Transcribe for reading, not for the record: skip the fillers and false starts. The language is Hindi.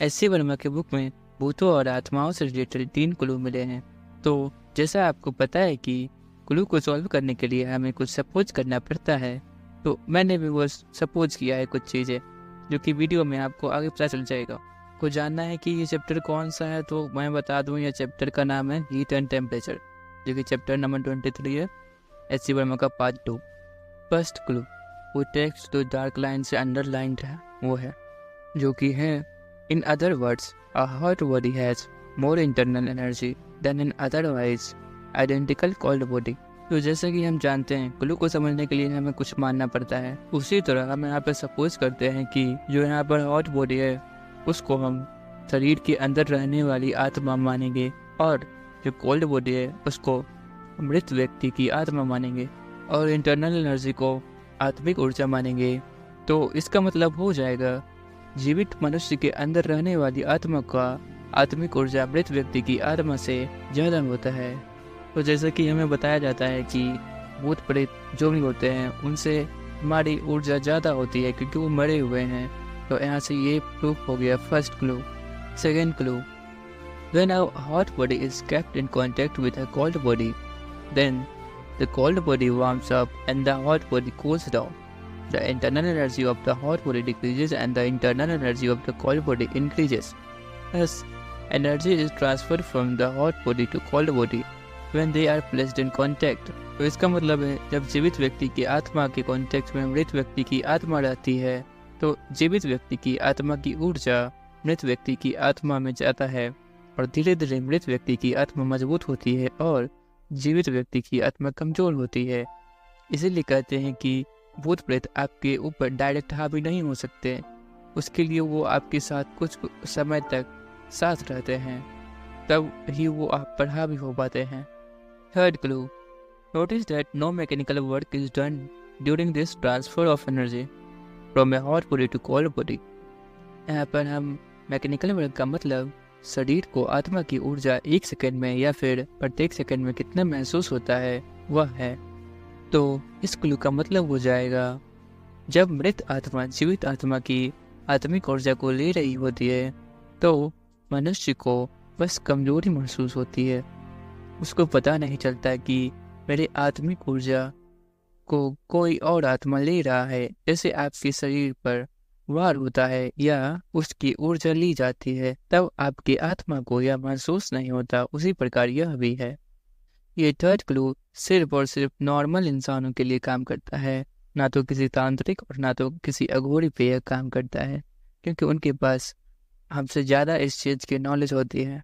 एस.सी. वर्मा के बुक में भूतों और आत्माओं से रिलेटेड 3 क्लू मिले हैं। तो जैसा आपको पता है कि क्लू को सॉल्व करने के लिए हमें कुछ सपोज करना पड़ता है, तो मैंने भी वो सपोज किया है कुछ चीज़ें, जो कि वीडियो में आपको आगे पता चल जाएगा। को जानना है कि ये चैप्टर कौन सा है, तो मैं बता दूं, ये चैप्टर का नाम है हीट एंड टेम्परेचर, जो कि चैप्टर नंबर 23 है, एस.सी. वर्मा का पार्ट 2। फर्स्ट क्लू, वो टेक्स्ट जो डार्क लाइन से अंडरलाइंड है वो है, जो कि है in other words a hot body has more internal energy than an otherwise identical cold body. तो जैसे कि हम जानते हैं, क्लू को समझने के लिए हमें कुछ मानना पड़ता है। उसी तरह हम यहाँ पर सपोज करते हैं कि जो यहाँ पर हॉट बॉडी है उसको हम शरीर के अंदर रहने वाली आत्मा मानेंगे, और जो कोल्ड बॉडी है उसको मृत व्यक्ति की आत्मा मानेंगे, और इंटरनल एनर्जी को आत्मिक ऊर्जा मानेंगे। तो इसका मतलब हो जाएगा जीवित मनुष्य के अंदर रहने वाली आत्मा का आत्मिक ऊर्जा मृत व्यक्ति की आत्मा से ज़्यादा होता है। तो जैसा कि हमें बताया जाता है कि भूत प्रेत जो भी होते हैं उनसे हमारी ऊर्जा ज़्यादा होती है क्योंकि वो मरे हुए हैं। तो यहाँ से ये प्रूफ हो गया first clue. Second clue, when a hot body is kept in contact with a cold body, then the cold body warms up and the hot body cools down. The internal energy of the hot body decreases and the internal energy of the cold body increases. Thus, energy is transferred from the hot body to cold body when they are placed in contact. तो इसका मतलब है, जब जीवित व्यक्ति की आत्मा के कॉन्टेक्ट में मृत व्यक्ति की आत्मा रहती है, तो जीवित व्यक्ति की आत्मा की ऊर्जा मृत व्यक्ति की आत्मा में जाता है, और धीरे धीरे मृत व्यक्ति की आत्मा मजबूत होती है और जीवित व्यक्ति की आत्मा कमजोर होती है। इसीलिए कहते हैं कि भूत प्रेत आपके ऊपर डायरेक्ट हावी नहीं हो सकते, उसके लिए वो आपके साथ कुछ समय तक साथ रहते हैं, तब ही वो आप पर हावी हो पाते हैं। Third clue, notice that no mechanical work is done during this transfer of energy from a hot body to cold body. यहाँ पर हम मैकेनिकल वर्क का मतलब शरीर को आत्मा की ऊर्जा 1 सेकंड में या फिर प्रत्येक सेकंड में कितना महसूस होता है वह है। तो इस क्लू का मतलब हो जाएगा, जब मृत आत्मा जीवित आत्मा की आत्मिक ऊर्जा को ले रही होती है तो मनुष्य को बस कमजोरी महसूस होती है। उसको पता नहीं चलता कि मेरे आत्मिक ऊर्जा को कोई और आत्मा ले रहा है। जैसे आपके शरीर पर वार होता है या उसकी ऊर्जा ली जाती है, तब आपकी आत्मा को यह महसूस नहीं होता, उसी प्रकार यह भी है। ये थर्ड क्लू सिर्फ और सिर्फ नॉर्मल इंसानों के लिए काम करता है, ना तो किसी तांत्रिक और ना तो किसी अघोरी पे यह काम करता है, क्योंकि उनके पास हमसे ज़्यादा इस चीज़ की नॉलेज होती है।